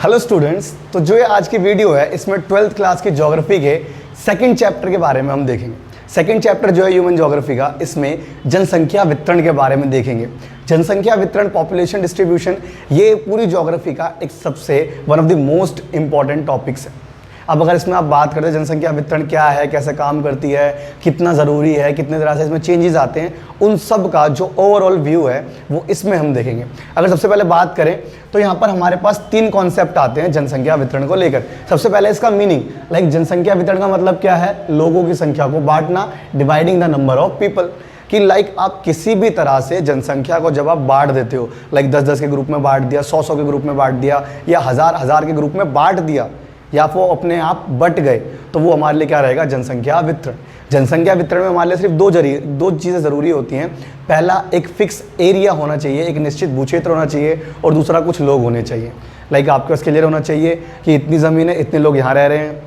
Hello students, तो जो ये आज की वीडियो है इसमें 12th क्लास की ज्योग्राफी के सेकंड चैप्टर के बारे में हम देखेंगे। सेकंड चैप्टर जो है ह्यूमन ज्योग्राफी का, इसमें जनसंख्या वितरण के बारे में देखेंगे। जनसंख्या वितरण, पॉपुलेशन डिस्ट्रीब्यूशन, ये पूरी ज्योग्राफी का एक सबसे one of the most important topics है। अब अगर इसमें आप बात करते हैं जनसंख्या वितरण क्या है, कैसे काम करती है, कितना ज़रूरी है, कितने तरह से इसमें चेंजेस आते हैं, उन सब का जो ओवरऑल व्यू है वो इसमें हम देखेंगे। अगर सबसे पहले बात करें तो यहाँ पर हमारे पास 3 कॉन्सेप्ट आते हैं जनसंख्या वितरण को लेकर। सबसे पहले इसका मीनिंग, जनसंख्या वितरण का मतलब क्या है, लोगों की संख्या को बांटना, dividing the number of people. कि आप किसी भी तरह से जनसंख्या को जब आप बांट देते हो, 10-10 के ग्रुप में बांट दिया, 100-100 के ग्रुप में बांट दिया, या 1000-1000 के ग्रुप में बांट दिया, या वो अपने आप बट गए, तो वो हमारे लिए क्या रहेगा, जनसंख्या वितरण। जनसंख्या वितरण में हमारे लिए सिर्फ दो चीज़ें ज़रूरी होती हैं। पहला, एक फिक्स एरिया होना चाहिए, एक निश्चित भूक्षेत्र होना चाहिए, और दूसरा कुछ लोग होने चाहिए। आपके पास क्लियर होना चाहिए कि इतनी ज़मीन है, इतने लोग यहाँ रह रहे हैं,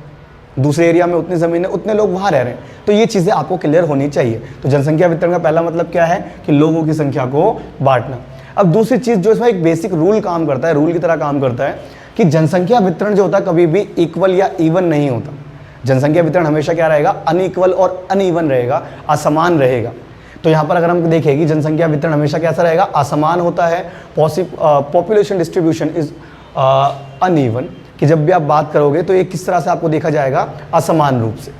दूसरे एरिया में उतनी ज़मीन है, उतने लोग वहाँ रह रहे हैं। तो ये चीज़ें आपको क्लियर होनी चाहिए। तो जनसंख्या वितरण का पहला मतलब क्या है कि लोगों की संख्या को बांटना। अब दूसरी चीज़ जो इसमें एक बेसिक रूल काम करता है, रूल की तरह काम करता है कि जनसंख्या वितरण जो होता है कभी भी इक्वल या इवन नहीं होता। जनसंख्या वितरण हमेशा क्या रहेगा, अनइक्वल और अनइवन रहेगा, असमान रहेगा। तो यहाँ पर अगर हम देखें कि जनसंख्या वितरण हमेशा कैसा रहेगा, असमान होता है। पॉपुलेशन डिस्ट्रीब्यूशन इज अनइवन, कि जब भी आप बात करोगे तो ये किस तरह से आपको देखा जाएगा, असमान रूप से।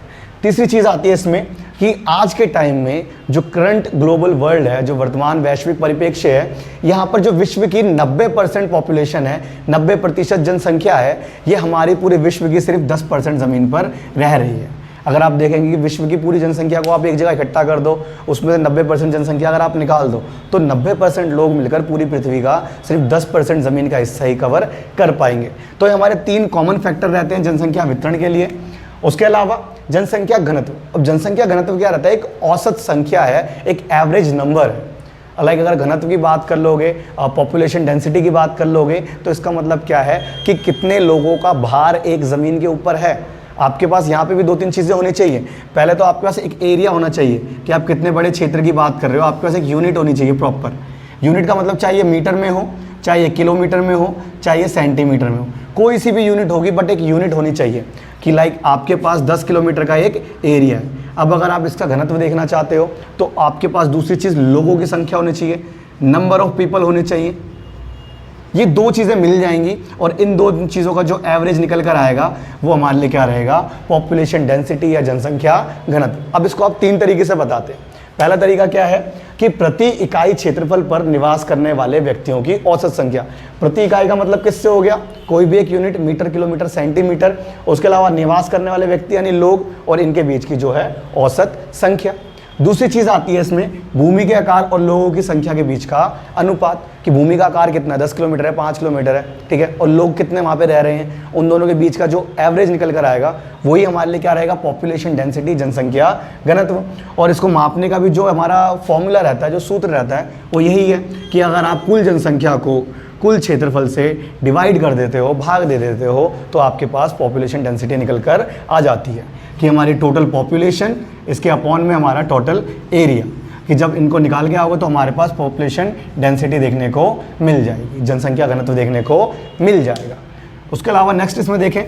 तीसरी चीज़ आती है इसमें कि आज के टाइम में जो करंट ग्लोबल वर्ल्ड है, जो वर्तमान वैश्विक परिप्रेक्ष्य है, यहाँ पर जो विश्व की 90% पॉपुलेशन है, 90% जनसंख्या है, ये हमारी पूरे विश्व की सिर्फ 10% ज़मीन पर रह रही है। अगर आप देखेंगे कि विश्व की पूरी जनसंख्या को आप एक जगह इकट्ठा कर दो, उसमें से 90% जनसंख्या अगर आप निकाल दो, तो 90% लोग मिलकर पूरी पृथ्वी का सिर्फ 10% ज़मीन का हिस्सा ही कवर कर पाएंगे। तो ये हमारे 3 कॉमन फैक्टर रहते हैं जनसंख्या वितरण के लिए। उसके अलावा जनसंख्या घनत्व। अब जनसंख्या घनत्व क्या रहता है, एक औसत संख्या है, एक एवरेज नंबर है। अगर घनत्व की बात कर लोगे, पॉपुलेशन डेंसिटी की बात कर लोगे, तो इसका मतलब क्या है कि कितने लोगों का भार एक ज़मीन के ऊपर है। आपके पास यहाँ पे भी 2-3 चीज़ें होनी चाहिए। पहले तो आपके पास एक एरिया होना चाहिए कि आप कितने बड़े क्षेत्र की बात कर रहे हो। आपके पास एक यूनिट होनी चाहिए प्रॉपर। यूनिट का मतलब चाहिए मीटर में हो, चाहे किलोमीटर में हो, चाहे सेंटीमीटर में हो, कोई सी भी यूनिट होगी, बट एक यूनिट होनी चाहिए कि आपके पास 10 किलोमीटर का एक एरिया है। अब अगर आप इसका घनत्व देखना चाहते हो तो आपके पास दूसरी चीज़ लोगों की संख्या होनी चाहिए, नंबर ऑफ पीपल होने चाहिए। ये 2 चीज़ें मिल जाएंगी और इन 2 चीज़ों का जो एवरेज निकल कर आएगा वो हमारे लिए क्या रहेगा, पॉपुलेशन डेंसिटी या जनसंख्या घनत्व। अब इसको आप 3 तरीके से बताते हैं। पहला तरीका क्या है कि प्रति इकाई क्षेत्रफल पर निवास करने वाले व्यक्तियों की औसत संख्या। प्रति इकाई का मतलब किससे हो गया, कोई भी एक यूनिट, मीटर, किलोमीटर, सेंटीमीटर। उसके अलावा निवास करने वाले व्यक्ति यानी लोग, और इनके बीच की जो है औसत संख्या। दूसरी चीज़ आती है इसमें भूमि के आकार और लोगों की संख्या के बीच का अनुपात, कि भूमि का आकार कितना है, 10 किलोमीटर है, 5 किलोमीटर है, ठीक है, और लोग कितने वहाँ पे रह रहे हैं, उन दोनों के बीच का जो एवरेज निकल कर आएगा वही हमारे लिए क्या रहेगा, पॉपुलेशन डेंसिटी, जनसंख्या घनत्व। और इसको मापने का भी जो हमारा फॉर्मूला रहता है, जो सूत्र रहता है, वो यही है कि अगर आप कुल जनसंख्या को कुल क्षेत्रफल से डिवाइड कर देते हो, भाग दे देते हो, तो आपके पास पॉपुलेशन डेंसिटी निकल कर आ जाती है कि हमारी टोटल पॉपुलेशन, इसके अपॉन में हमारा टोटल एरिया, कि जब इनको निकाल के आओगे तो हमारे पास पॉपुलेशन डेंसिटी देखने को मिल जाएगी, जनसंख्या घनत्व देखने को मिल जाएगा। उसके अलावा नेक्स्ट इसमें देखें,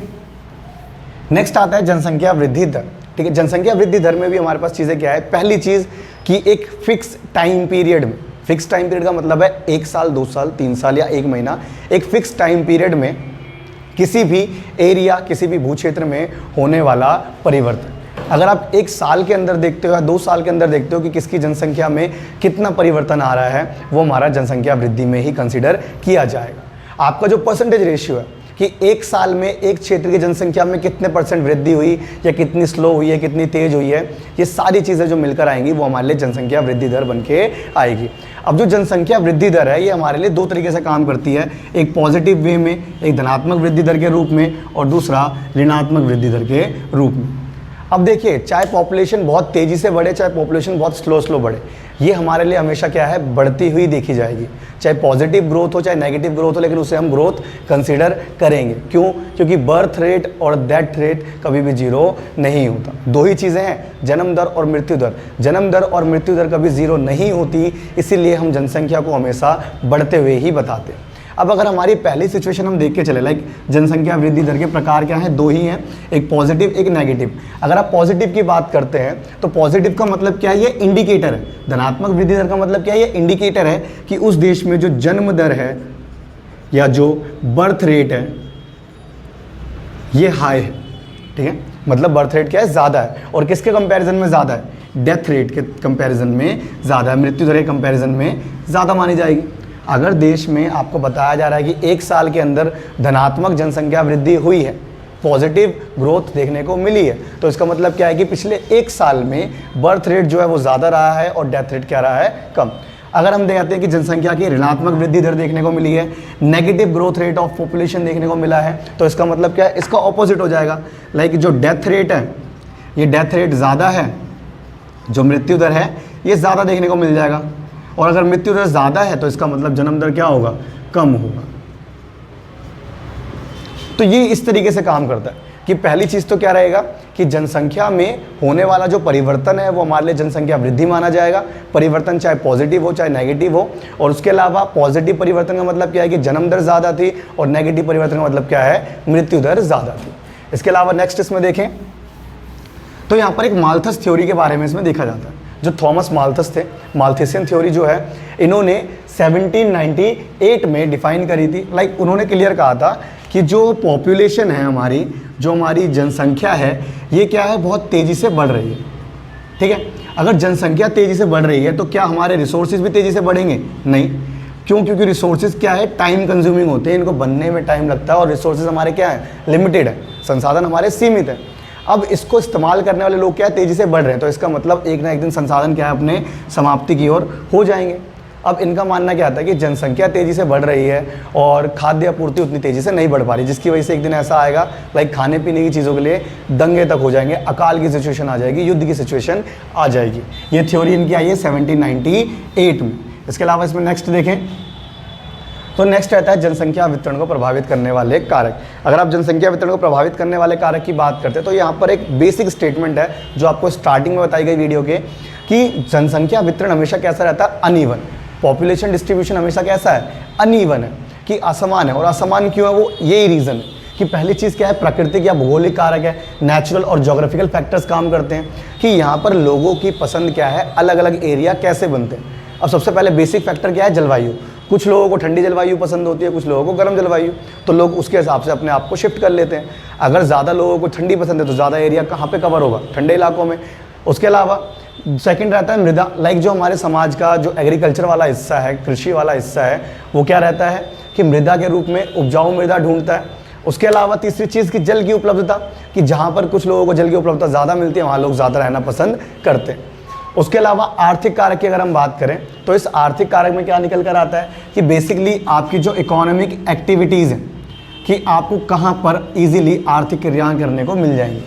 नेक्स्ट आता है जनसंख्या वृद्धि दर। ठीक है, जनसंख्या वृद्धि दर में भी हमारे पास चीज़ें क्या है, पहली चीज़ कि एक फिक्स टाइम पीरियड में, फिक्स टाइम पीरियड का मतलब है 1 साल, 2 साल, 3 साल या 1 महीना, एक फिक्स टाइम पीरियड में किसी भी एरिया, किसी भी भूक्षेत्र में होने वाला परिवर्तन। अगर आप 1 साल के अंदर देखते हो या 2 साल के अंदर देखते हो कि किसकी जनसंख्या में कितना परिवर्तन आ रहा है, वो हमारा जनसंख्या वृद्धि में ही कंसिडर किया जाएगा। आपका जो परसेंटेज रेशियो है कि 1 साल में एक क्षेत्र की जनसंख्या में कितने % वृद्धि हुई, या कितनी स्लो हुई है, कितनी तेज हुई है, ये सारी चीज़ें जो मिलकर आएंगी वो हमारे लिए जनसंख्या वृद्धि दर बन के आएगी। अब जो जनसंख्या वृद्धि दर है, ये हमारे लिए 2 तरीके से काम करती है, एक पॉजिटिव वे में, एक धनात्मक वृद्धि दर के रूप में, और दूसरा ऋणात्मक वृद्धि दर के रूप में। अब देखिए, चाहे पॉपुलेशन बहुत तेज़ी से बढ़े, चाहे पॉपुलेशन बहुत स्लो बढ़े, ये हमारे लिए हमेशा क्या है, बढ़ती हुई देखी जाएगी। चाहे पॉजिटिव ग्रोथ हो, चाहे नेगेटिव ग्रोथ हो, लेकिन उसे हम ग्रोथ कंसीडर करेंगे। क्यों? क्योंकि बर्थ रेट और डेथ रेट कभी भी 0 नहीं होता। 2 ही चीज़ें हैं, जन्म दर और मृत्यु दर। जन्म दर और मृत्यु दर कभी 0 नहीं होती, इसीलिए हम जनसंख्या को हमेशा बढ़ते हुए ही बताते हैं। अब अगर हमारी पहली सिचुएशन हम देख के चले, लाइक जनसंख्या वृद्धि दर के प्रकार क्या हैं, दो ही हैं, एक पॉजिटिव एक नेगेटिव। अगर आप पॉजिटिव की बात करते हैं तो पॉजिटिव का मतलब क्या है, ये इंडिकेटर है। धनात्मक वृद्धि दर का मतलब क्या है, ये इंडिकेटर है कि उस देश में जो जन्म दर है या जो बर्थ रेट है ये हाई है, ठीक है, मतलब बर्थ रेट क्या है, ज़्यादा है। और किसके कंपैरिजन में ज़्यादा है, डेथ रेट के कंपैरिजन में ज़्यादा है, मृत्यु दर के कंपैरिजन में ज़्यादा मानी जाएगी। अगर देश में आपको बताया जा रहा है कि एक साल के अंदर धनात्मक जनसंख्या वृद्धि हुई है, पॉजिटिव ग्रोथ देखने को मिली है, तो इसका मतलब क्या है कि पिछले एक साल में बर्थ रेट जो है वो ज़्यादा रहा है और डेथ रेट क्या रहा है, कम। अगर हम देखते हैं कि जनसंख्या की ऋणात्मक वृद्धि दर देखने को मिली है, negative growth rate of population देखने को मिला है, तो इसका मतलब क्या है, इसका ऑपोजिट हो जाएगा। लाइक जो डेथ रेट है, ये डेथ रेट ज़्यादा है, जो मृत्यु दर है ये ज़्यादा देखने को मिल जाएगा। और अगर मृत्यु दर ज़्यादा है तो इसका मतलब जन्म दर क्या होगा, कम होगा। तो ये इस तरीके से काम करता है कि पहली चीज़ तो क्या रहेगा कि जनसंख्या में होने वाला जो परिवर्तन है वो हमारे लिए जनसंख्या वृद्धि माना जाएगा। परिवर्तन चाहे पॉजिटिव हो चाहे नेगेटिव हो। और उसके अलावा पॉजिटिव परिवर्तन का मतलब क्या है कि जन्म दर ज़्यादा थी, और नेगेटिव परिवर्तन का मतलब क्या है, मृत्यु दर ज़्यादा थी। इसके अलावा नेक्स्ट इसमें देखें तो यहाँ पर एक माल्थस थ्योरी के बारे में इसमें देखा जाता है। जो थॉमस माल्थस थे, माल्थेसियन थ्योरी जो है इन्होंने 1798 में डिफाइन करी थी। लाइक उन्होंने क्लियर कहा था कि जो पॉपुलेशन है हमारी, जो हमारी जनसंख्या है, ये क्या है, बहुत तेज़ी से बढ़ रही है, ठीक है। अगर जनसंख्या तेज़ी से बढ़ रही है तो क्या हमारे रिसोर्सेज भी तेज़ी से बढ़ेंगे, नहीं। क्यों, क्योंकि रिसोर्सेज क्या है, टाइम कंज्यूमिंग होते हैं, इनको बनने में टाइम लगता है, और रिसोर्सेज हमारे क्या है, लिमिटेड है, संसाधन हमारे सीमित है। अब इसको इस्तेमाल करने वाले लोग क्या है, तेज़ी से बढ़ रहे हैं, तो इसका मतलब एक ना एक दिन संसाधन क्या है, अपने समाप्ति की ओर हो जाएंगे। अब इनका मानना क्या आता है कि जनसंख्या तेज़ी से बढ़ रही है और खाद्य आपूर्ति उतनी तेज़ी से नहीं बढ़ पा रही, जिसकी वजह से एक दिन ऐसा आएगा लाइक खाने पीने की चीज़ों के लिए दंगे तक हो जाएंगे, अकाल की सिचुएशन आ जाएगी, युद्ध की सिचुएशन आ जाएगी। ये थ्योरी इनकी आई है 1798 में। इसके अलावा इसमें नेक्स्ट देखें तो नेक्स्ट रहता है जनसंख्या वितरण को प्रभावित करने वाले कारक। अगर आप जनसंख्या वितरण को प्रभावित करने वाले कारक की बात करते हैं तो यहाँ पर एक बेसिक स्टेटमेंट है जो आपको स्टार्टिंग में बताई गई वीडियो के, कि जनसंख्या वितरण हमेशा कैसा रहता है, अनइवन। पॉपुलेशन डिस्ट्रीब्यूशन हमेशा कैसा है, अनइवन है, कि असमान है। और असमान क्यों है, वो यही रीज़न है कि पहली चीज़ क्या है, प्राकृतिक या भौगोलिक कारक है, नेचुरल और जोग्राफिकल फैक्टर्स काम करते हैं कि यहाँ पर लोगों की पसंद क्या है, अलग अलग एरिया कैसे बनते हैं। अब सबसे पहले बेसिक फैक्टर क्या है, जलवायु। कुछ लोगों को ठंडी जलवायु पसंद होती है, कुछ लोगों को गर्म जलवायु, तो लोग उसके हिसाब से अपने आप को शिफ्ट कर लेते हैं। अगर ज़्यादा लोगों को ठंडी पसंद है तो ज़्यादा एरिया कहाँ पे कवर होगा, ठंडे इलाकों में। उसके अलावा सेकंड रहता है मृदा। लाइक जो हमारे समाज का जो एग्रीकल्चर वाला हिस्सा है, कृषि वाला हिस्सा है, वो क्या रहता है कि मृदा के रूप में उपजाऊ मृदा ढूंढता है। उसके अलावा तीसरी चीज़ की जल की उपलब्धता, कि जहाँ पर कुछ लोगों को जल की उपलब्धता ज़्यादा मिलती है वहाँ लोग ज़्यादा रहना पसंद करते हैं। उसके अलावा आर्थिक कारक की अगर हम बात करें तो इस आर्थिक कारक में क्या निकल कर आता है कि बेसिकली आपकी जो इकोनॉमिक एक्टिविटीज़ हैं, कि आपको कहाँ पर इजीली आर्थिक क्रियाएं करने को मिल जाएंगी,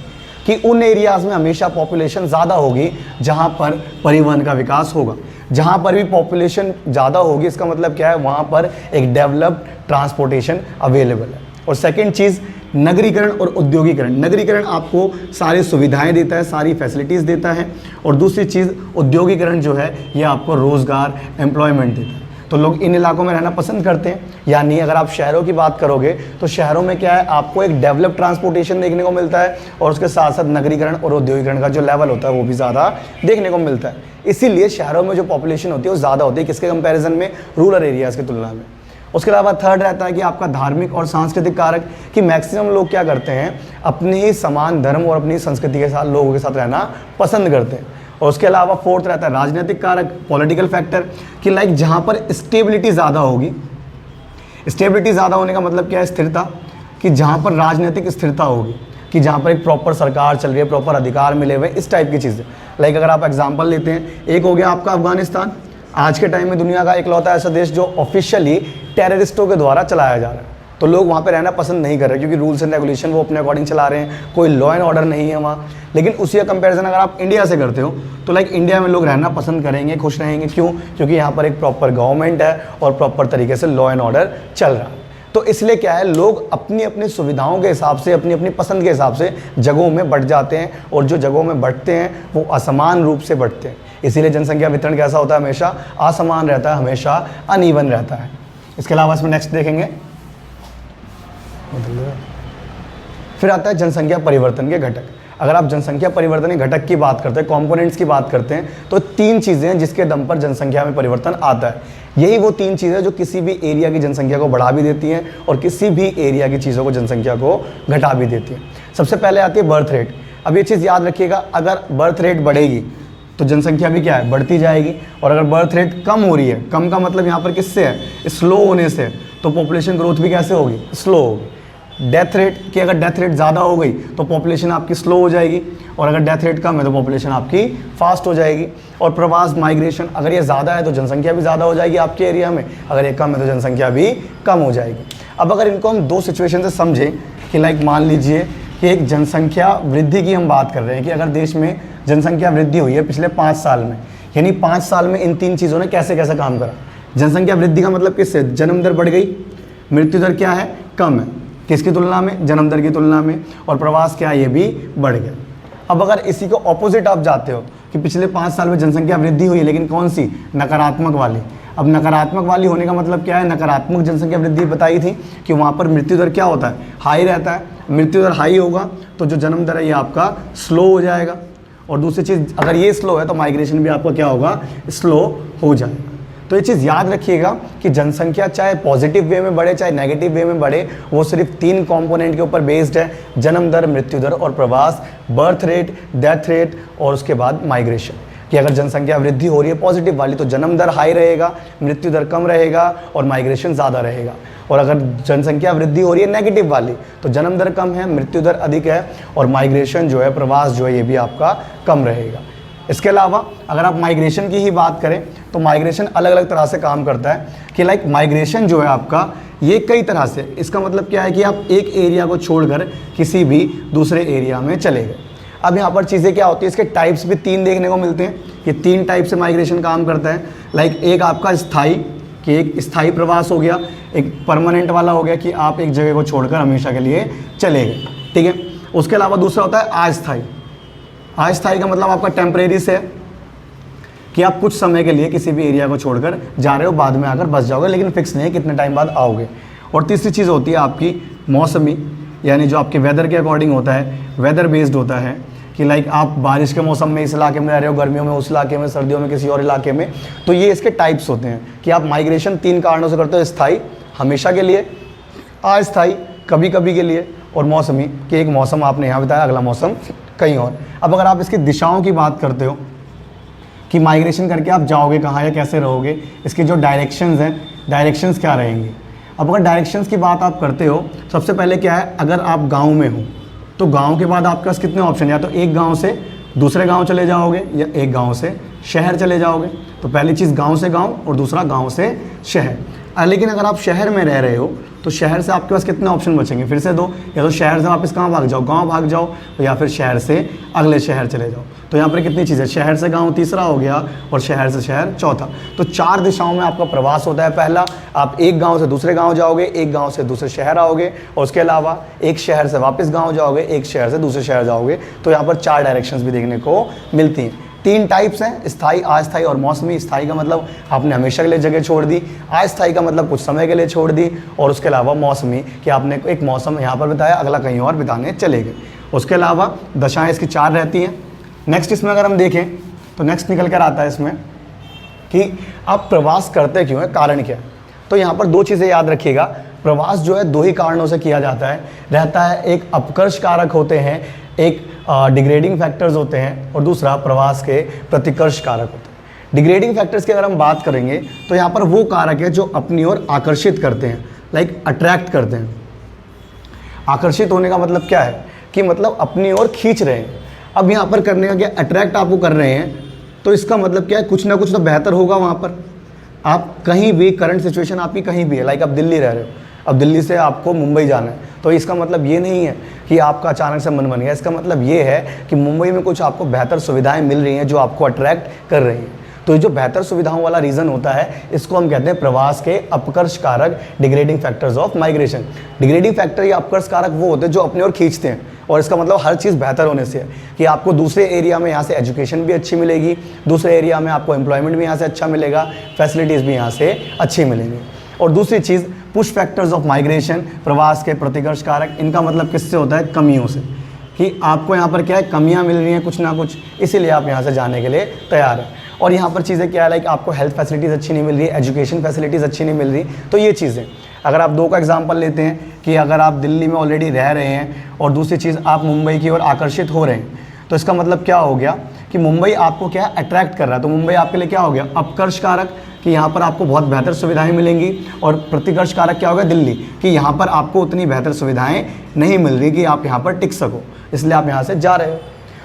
कि उन एरियाज़ में हमेशा पॉपुलेशन ज़्यादा होगी जहाँ पर परिवहन का विकास होगा। जहाँ पर भी पॉपुलेशन ज़्यादा होगी इसका मतलब क्या है, वहाँ पर एक डेवलप्ड ट्रांसपोर्टेशन अवेलेबल है। और सेकंड चीज़ नगरीकरण और उद्योगीकरण। नगरीकरण आपको सारी सुविधाएं देता है, सारी फैसिलिटीज़ देता है, और दूसरी चीज़ उद्योगीकरण जो है ये आपको रोज़गार, एम्प्लॉयमेंट देता है। तो लोग इन इलाकों में रहना पसंद करते हैं। यानी अगर आप शहरों की बात करोगे तो शहरों में क्या है, आपको एक डेवलप ट्रांसपोर्टेशन देखने को मिलता है, और उसके साथ साथ नगरीकरण और औद्योगिकरण का जो लेवल होता है वो भी ज़्यादा देखने को मिलता है। इसीलिए शहरों में जो पॉपुलेशन होती है वो ज़्यादा होती है, किसके कंपैरिजन में, रूरल एरियाज़ की तुलना में। उसके अलावा थर्ड रहता है कि आपका धार्मिक और सांस्कृतिक कारक, कि मैक्सिमम लोग क्या करते हैं, अपने ही समान धर्म और अपनी संस्कृति के साथ लोगों के साथ रहना पसंद करते हैं। और उसके अलावा फोर्थ रहता है राजनीतिक कारक, पॉलिटिकल फैक्टर, कि लाइक जहाँ पर स्टेबिलिटी ज़्यादा होगी। स्टेबिलिटी ज़्यादा होने का मतलब क्या है, स्थिरता, कि जहाँ पर राजनीतिक स्थिरता होगी, कि जहाँ पर एक प्रॉपर सरकार चल रही है, प्रॉपर अधिकार मिले हुए, इस टाइप की चीज़ें। लाइक अगर आप एग्जाम्पल लेते हैं, एक हो गया आपका अफगानिस्तान, आज के टाइम में दुनिया का इकलौता ऐसा देश जो ऑफिशियली टेररिस्टों के द्वारा चलाया जा रहा है। तो लोग वहाँ पे रहना पसंद नहीं कर रहे क्योंकि रूल्स एंड रेगुलेशन वो अपने अकॉर्डिंग चला रहे हैं, कोई लॉ एंड ऑर्डर नहीं है वहाँ। लेकिन उसी का कंपैरिजन अगर आप इंडिया से करते हो तो लाइक इंडिया में लोग रहना पसंद करेंगे, खुश रहेंगे। क्यों? क्योंकि यहाँ पर एक प्रॉपर गवर्नमेंट है और प्रॉपर तरीके से लॉ एंड ऑर्डर चल रहा है। तो इसलिए क्या है, लोग अपनी अपनी सुविधाओं के हिसाब से, अपनी अपनी पसंद के हिसाब से जगहों में बढ़ जाते हैं, और जो जगहों में बढ़ते हैं वो असमान रूप से बढ़ते हैं। इसीलिए जनसंख्या वितरण कैसा होता है, हमेशा असमान रहता है, हमेशा अनइवन रहता है। इसके अलावा इसमें नेक्स्ट देखेंगे, फिर आता है जनसंख्या परिवर्तन के घटक। अगर आप जनसंख्या परिवर्तन के घटक की बात करते हैं, कंपोनेंट्स की बात करते हैं, तो 3 चीज़ें हैं जिसके दम पर जनसंख्या में परिवर्तन आता है। यही वो 3 चीज़ें जो किसी भी एरिया की जनसंख्या को बढ़ा भी देती हैं और किसी भी एरिया की चीज़ों को जनसंख्या को घटा भी देती हैं। सबसे पहले आती है बर्थ रेट। अब ये चीज़ याद रखिएगा, अगर बर्थ रेट बढ़ेगी तो जनसंख्या भी क्या है, बढ़ती जाएगी। और अगर बर्थ रेट कम हो रही है, कम का मतलब यहाँ पर किससे है, स्लो होने से, तो पॉपुलेशन ग्रोथ भी कैसे होगी, स्लो होगी। डेथ रेट की अगर डेथ रेट ज़्यादा हो गई तो पॉपुलेशन आपकी स्लो हो जाएगी, और अगर डेथ रेट कम है तो पॉपुलेशन आपकी फास्ट हो जाएगी। और प्रवास माइग्रेशन, अगर ये ज़्यादा है तो जनसंख्या भी ज़्यादा हो जाएगी आपके एरिया में, अगर ये कम है तो जनसंख्या भी कम हो जाएगी। अब अगर इनको हम 2 सिचुएशन से समझें कि लाइक मान लीजिए कि एक जनसंख्या वृद्धि की हम बात कर रहे हैं कि अगर देश में जनसंख्या वृद्धि हुई है पिछले 5 साल में, यानी 5 साल में इन 3 चीज़ों ने कैसे कैसे काम करा। जनसंख्या वृद्धि का मतलब किससे, जन्म दर बढ़ गई, मृत्यु दर क्या है, कम है, किसकी तुलना में, जन्म दर की तुलना में, और प्रवास क्या है, ये भी बढ़ गया। अब अगर इसी को ऑपोजिट आप जाते हो कि पिछले 5 साल में जनसंख्या वृद्धि हुई है, लेकिन कौन सी, नकारात्मक वाली। अब नकारात्मक वाली होने का मतलब क्या है, नकारात्मक जनसंख्या वृद्धि बताई थी कि वहाँ पर मृत्यु दर क्या होता है, हाई रहता है। मृत्यु दर हाई होगा तो जो जन्म दर है ये आपका स्लो हो जाएगा, और दूसरी चीज़ अगर ये स्लो है तो माइग्रेशन भी आपका क्या होगा, स्लो हो जाएगा। तो ये चीज़ याद रखिएगा कि जनसंख्या चाहे पॉजिटिव वे में बढ़े चाहे नेगेटिव वे में बढ़े, वो सिर्फ 3 कंपोनेंट के ऊपर बेस्ड है, जन्म दर, मृत्यु दर और प्रवास, बर्थ रेट, डेथ रेट और उसके बाद माइग्रेशन। कि अगर जनसंख्या वृद्धि हो रही है पॉजिटिव वाली तो जन्म दर हाई रहेगा, मृत्यु दर कम रहेगा और माइग्रेशन ज़्यादा रहेगा। और अगर जनसंख्या वृद्धि हो रही है नेगेटिव वाली तो जन्म दर कम है, मृत्यु दर अधिक है और माइग्रेशन जो है, प्रवास जो है, ये भी आपका कम रहेगा। इसके अलावा अगर आप माइग्रेशन की ही बात करें तो माइग्रेशन अलग अलग तरह से काम करता है कि लाइक माइग्रेशन जो है आपका, ये कई तरह से, इसका मतलब क्या है कि आप एक एरिया को छोड़कर किसी भी दूसरे एरिया में चले गए। अब यहाँ पर चीज़ें क्या होती है, इसके टाइप्स भी 3 देखने को मिलते हैं। ये 3 टाइप से माइग्रेशन काम करता है। लाइक एक आपका स्थायी, कि एक स्थायी प्रवास हो गया, एक परमानेंट वाला हो गया कि आप एक जगह को छोड़कर हमेशा के लिए चले गए, ठीक है। उसके अलावा दूसरा होता है अस्थायी। अस्थायी का मतलब आपका टेम्परेरी से कि आप कुछ समय के लिए किसी भी एरिया को छोड़कर जा रहे हो, बाद में आकर बस जाओगे, लेकिन फिक्स नहीं है कितने टाइम बाद आओगे। और तीसरी चीज़ होती है आपकी मौसमी, यानी जो आपके वेदर के अकॉर्डिंग होता है, वेदर बेस्ड होता है कि लाइक आप बारिश के मौसम में इस इलाके में रह रहे हो, गर्मियों में उस इलाके में, सर्दियों में किसी और इलाके में। तो ये इसके टाइप्स होते हैं कि आप माइग्रेशन 3 कारणों से करते हो, स्थायी हमेशा के लिए, अस्थायी कभी कभी के लिए, और मौसमी कि एक मौसम आपने यहाँ बताया, अगला मौसम कहीं और। अब अगर आप इसकी दिशाओं की बात करते हो कि माइग्रेशन करके आप जाओगे कहाँ या कैसे रहोगे, इसके जो डायरेक्शंस हैं, डायरेक्शंस क्या रहेंगी। अब अगर डायरेक्शंस की बात आप करते हो, सबसे पहले क्या है, अगर आप गांव में हो तो गांव के बाद आपके पास कितने ऑप्शन, या तो एक गांव से दूसरे गांव चले जाओगे या एक गांव से शहर चले जाओगे। तो पहली चीज़ गांव से गांव और दूसरा गांव से शहर। लेकिन अगर आप शहर में रह रहे हो तो शहर से आपके पास कितने ऑप्शन बचेंगे, फिर से 2, या तो शहर से वापस कहाँ भाग जाओ, गांव भाग जाओ, या फिर शहर से अगले शहर चले जाओ। तो यहाँ पर कितनी चीज़ें, शहर से गांव तीसरा हो गया और शहर से शहर चौथा। तो 4 दिशाओं में आपका प्रवास होता है। पहला, आप एक गांव से दूसरे गांव जाओगे, एक गांव से दूसरे शहर आओगे, और उसके अलावा एक शहर से वापस गांव जाओगे, एक शहर से दूसरे शहर जाओगे। तो यहाँ पर 4 डायरेक्शंस भी देखने को मिलती हैं। 3 टाइप्स हैं, स्थायी, अस्थायी और मौसमी। स्थायी का मतलब आपने हमेशा के लिए जगह छोड़ दी, अस्थायी का मतलब कुछ समय के लिए छोड़ दी, और उसके अलावा मौसमी कि आपने एक मौसम यहाँ पर बिताया, अगला कहीं और बिताने चले गए। उसके अलावा दशाएं इसकी 4 रहती हैं। नेक्स्ट इसमें अगर हम देखें तो नेक्स्ट निकल कर आता है इसमें कि आप प्रवास करते क्यों है, कारण क्या है। तो यहाँ पर 2 चीज़ें याद रखिएगा। प्रवास जो है 2 ही कारणों से किया जाता है, रहता है, एक अपकर्ष कारक होते हैं, एक डिग्रेडिंग फैक्टर्स होते हैं, और दूसरा प्रवास के प्रतिकर्ष कारक होते हैं। डिग्रेडिंग फैक्टर्स की अगर हम बात करेंगे तो यहाँ पर वो कारक है जो अपनी ओर आकर्षित करते हैं, लाइक अट्रैक्ट करते हैं। आकर्षित होने का मतलब क्या है कि मतलब अपनी ओर खींच रहे हैं। अब यहाँ पर करने का क्या, अट्रैक्ट आपको कर रहे हैं, तो इसका मतलब क्या है, कुछ ना कुछ तो बेहतर होगा वहाँ पर। आप कहीं भी, करंट सिचुएशन आपकी कहीं भी है, लाइक आप दिल्ली रह रहे हो, अब दिल्ली से आपको मुंबई जाना है, तो इसका मतलब ये नहीं है कि आपका अचानक से मन बन गया। इसका मतलब ये है कि मुंबई में कुछ आपको बेहतर सुविधाएं मिल रही हैं जो आपको अट्रैक्ट कर रही हैं। तो ये जो बेहतर सुविधाओं वाला रीज़न होता है, इसको हम कहते हैं प्रवास के अपकर्ष कारक, degrading factors of migration. Degrading factor या अपकर्ष कारक वो होते हैं जो अपनी ओर खींचते हैं, और इसका मतलब हर चीज़ बेहतर होने से है कि आपको दूसरे एरिया में यहाँ से एजुकेशन भी अच्छी मिलेगी, दूसरे एरिया में आपको एम्प्लॉयमेंट भी यहाँ से अच्छा मिलेगा, फैसिलिटीज़ भी यहाँ से अच्छी मिलेंगी। और दूसरी चीज़ पुश फैक्टर्स ऑफ माइग्रेशन, प्रवास के प्रतिकर्ष कारक, इनका मतलब किससे होता है? कमियों से, कि आपको यहाँ पर क्या है, कमियाँ मिल रही हैं कुछ ना कुछ, इसीलिए आप यहाँ से जाने के लिए तैयार हैं। और यहाँ पर चीज़ें क्या है, लाइक आपको हेल्थ फैसिलिटीज़ अच्छी नहीं मिल रही, एजुकेशन फैसिलिटीज़ अच्छी नहीं मिल रही। तो ये चीज़ें, अगर आप दो का एग्जांपल लेते हैं कि अगर आप दिल्ली में ऑलरेडी रह रहे हैं और दूसरी चीज़ आप मुंबई की ओर आकर्षित हो रहे हैं, तो इसका मतलब क्या हो गया कि मुंबई आपको क्या अट्रैक्ट कर रहा है। तो मुंबई आपके लिए क्या हो गया? अपकर्ष कारक, कि यहाँ पर आपको बहुत बेहतर सुविधाएं मिलेंगी। और प्रतिकर्ष कारक क्या होगा? दिल्ली, कि यहाँ पर आपको उतनी बेहतर सुविधाएं नहीं मिल रही कि आप यहाँ पर टिक सको, इसलिए आप यहाँ से जा रहे हो।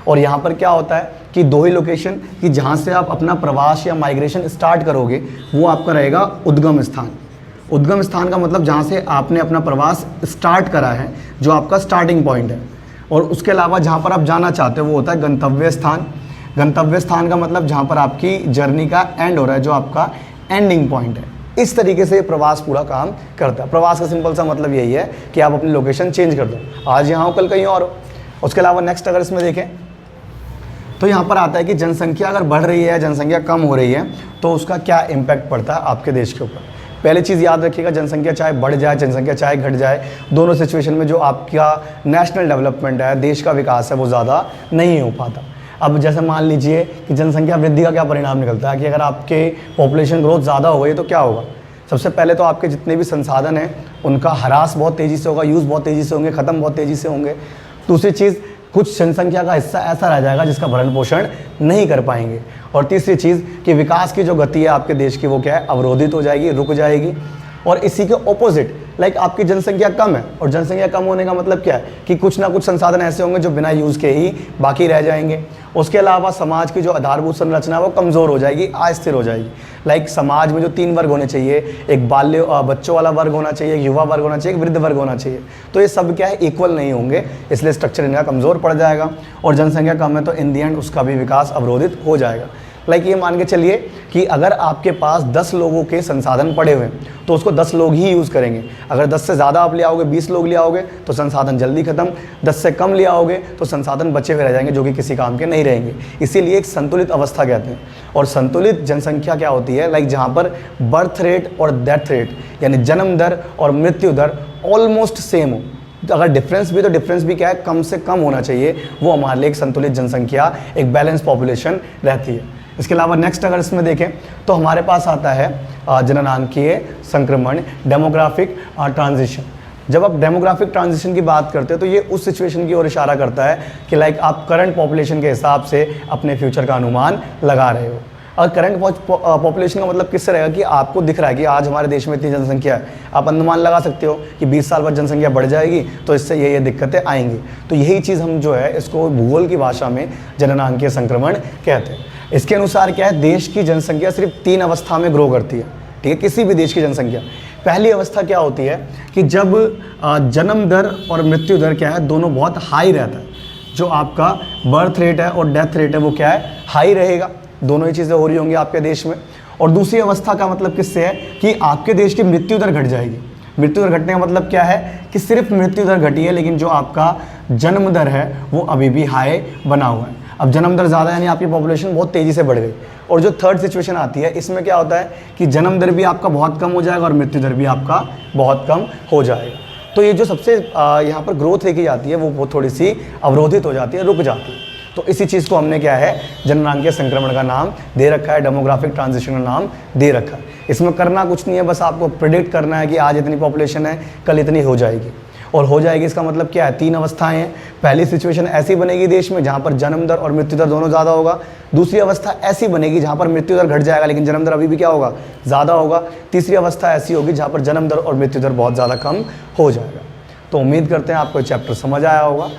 और यहाँ पर क्या होता है कि दो ही लोकेशन, कि जहाँ से आप अपना प्रवास या माइग्रेशन स्टार्ट करोगे वो आपका रहेगा उद्गम स्थान। उद्गम स्थान का मतलब जहाँ से आपने अपना प्रवास स्टार्ट करा है, जो आपका स्टार्टिंग पॉइंट है। और उसके अलावा जहाँ पर आप जाना चाहते हो वो होता है गंतव्य स्थान। गंतव्य स्थान का मतलब जहाँ पर आपकी जर्नी का एंड हो रहा है, जो आपका एंडिंग पॉइंट है। इस तरीके से प्रवास पूरा काम करता है। प्रवास का सिंपल सा मतलब यही है कि आप अपनी लोकेशन चेंज कर दो, आज यहाँ हो कल कहीं और हो। उसके अलावा नेक्स्ट अगर इसमें देखें तो यहाँ पर आता है कि जनसंख्या अगर बढ़ रही है, जनसंख्या कम हो रही है, तो उसका क्या इम्पैक्ट पड़ता है आपके देश के ऊपर। पहले चीज़ याद रखिएगा, जनसंख्या चाहे बढ़ जाए, जनसंख्या चाहे घट जाए, दोनों सिचुएशन में जो आपका नेशनल डेवलपमेंट है, देश का विकास है, वो ज़्यादा नहीं हो पाता। अब जैसे मान लीजिए कि जनसंख्या वृद्धि का क्या परिणाम निकलता है कि अगर आपके पॉपुलेशन ग्रोथ ज़्यादा हो गई तो क्या होगा? सबसे पहले तो आपके जितने भी संसाधन हैं उनका ह्रास बहुत तेज़ी से होगा, यूज़ बहुत तेज़ी से होंगे, ख़त्म बहुत तेज़ी से होंगे। दूसरी चीज़, कुछ जनसंख्या का हिस्सा ऐसा रह जाएगा जिसका भरण पोषण नहीं कर पाएंगे। और तीसरी चीज़ कि विकास की जो गति है आपके देश की वो क्या है? अवरोधित हो जाएगी, रुक जाएगी। और इसी के ऑपोजिट, लाइक आपकी जनसंख्या कम है, और जनसंख्या कम होने का मतलब क्या है कि कुछ ना कुछ संसाधन ऐसे होंगे जो बिना यूज़ के ही बाकी रह जाएंगे। उसके अलावा समाज की जो आधारभूत संरचना है वो कमज़ोर हो जाएगी, अस्थिर हो जाएगी। लाइक समाज में जो 3 वर्ग होने चाहिए, एक बच्चों वाला वर्ग होना चाहिए, एक युवा वर्ग होना चाहिए, एक वृद्ध वर्ग होना चाहिए, तो ये सब क्या है? इक्वल नहीं होंगे, इसलिए स्ट्रक्चर इनका कमज़ोर पड़ जाएगा। और जनसंख्या कम है तो इन दी एंड उसका भी विकास अवरोधित हो जाएगा। लाइक ये मान के चलिए कि अगर आपके पास 10 लोगों के संसाधन पड़े हुए हैं तो उसको 10 लोग ही यूज़ करेंगे। अगर 10 से ज़्यादा आप ले आओगे, 20 लोग ले आओगे तो संसाधन जल्दी खत्म। 10 से कम ले आओगे तो संसाधन बचे हुए रह जाएंगे जो कि किसी काम के नहीं रहेंगे। इसीलिए एक संतुलित अवस्था कहते हैं। और संतुलित जनसंख्या क्या होती है? लाइक जहाँ पर बर्थ रेट और डेथ रेट यानी जन्म दर और मृत्यु दर ऑलमोस्ट सेम हो। अगर डिफरेंस भी, तो डिफरेंस भी क्या है? कम से कम होना चाहिए। वो हमारे लिए एक संतुलित जनसंख्या, एक बैलेंस पॉपुलेशन रहती है। इसके अलावा नेक्स्ट अगर इसमें देखें तो हमारे पास आता है जननांकीय संक्रमण, डेमोग्राफिक ट्रांजिशन। जब आप डेमोग्राफिक ट्रांजिशन की बात करते हैं तो ये उस सिचुएशन की ओर इशारा करता है कि लाइक आप करंट पॉपुलेशन के हिसाब से अपने फ्यूचर का अनुमान लगा रहे हो। और करंट पॉपुलेशन का मतलब किससे रहेगा कि आपको दिख रहा है कि आज हमारे देश में इतनी जनसंख्या है, आप अनुमान लगा सकते हो कि 20 साल बाद जनसंख्या बढ़ जाएगी तो इससे ये दिक्कतें आएंगी। तो यही चीज़ हम जो है इसको भूगोल की भाषा में जननांकीय संक्रमण कहते हैं। इसके अनुसार क्या है? देश की जनसंख्या सिर्फ 3 अवस्था में ग्रो करती है, ठीक है? किसी भी देश की जनसंख्या, पहली अवस्था क्या होती है कि जब जन्म दर और मृत्यु दर क्या है? दोनों बहुत हाई रहता है। जो आपका बर्थ रेट है और डेथ रेट है वो क्या है? हाई रहेगा। दोनों ही चीज़ें हो रही होंगी आपके देश में। और दूसरी अवस्था का मतलब किससे है कि आपके देश की मृत्यु दर घट जाएगी। मृत्यु दर घटने का मतलब क्या है कि सिर्फ मृत्यु दर घटी है, लेकिन जो आपका जन्म दर है वो अभी भी हाई बना हुआ है। अब जन्म दर ज़्यादा यानी आपकी पॉपुलेशन बहुत तेज़ी से बढ़ गई। और जो थर्ड सिचुएशन आती है इसमें क्या होता है कि जन्म दर भी आपका बहुत कम हो जाएगा और मृत्यु दर भी आपका बहुत कम हो जाएगा। तो ये जो सबसे यहाँ पर ग्रोथ देखी जाती है वो थोड़ी सी अवरोधित हो जाती है, रुक जाती है। तो इसी चीज़ को हमने क्या है? जननांकीय संक्रमण का नाम दे रखा है, डेमोग्राफिक ट्रांजिशन का नाम दे रखा है। इसमें करना कुछ नहीं है, बस आपको प्रेडिक्ट करना है कि आज इतनी पॉपुलेशन है, कल इतनी हो जाएगी। और हो जाएगी इसका मतलब क्या है? 3 अवस्थाएं हैं। पहली सिचुएशन ऐसी बनेगी देश में जहाँ पर जन्म दर और मृत्यु दर दोनों ज़्यादा होगा। दूसरी अवस्था ऐसी बनेगी जहाँ पर मृत्यु दर घट जाएगा लेकिन जन्म दर अभी भी क्या होगा? ज़्यादा होगा। तीसरी अवस्था ऐसी होगी जहाँ पर जन्म दर और मृत्यु दर बहुत ज़्यादा कम हो जाएगा। तो उम्मीद करते हैं आपको चैप्टर समझ आया होगा।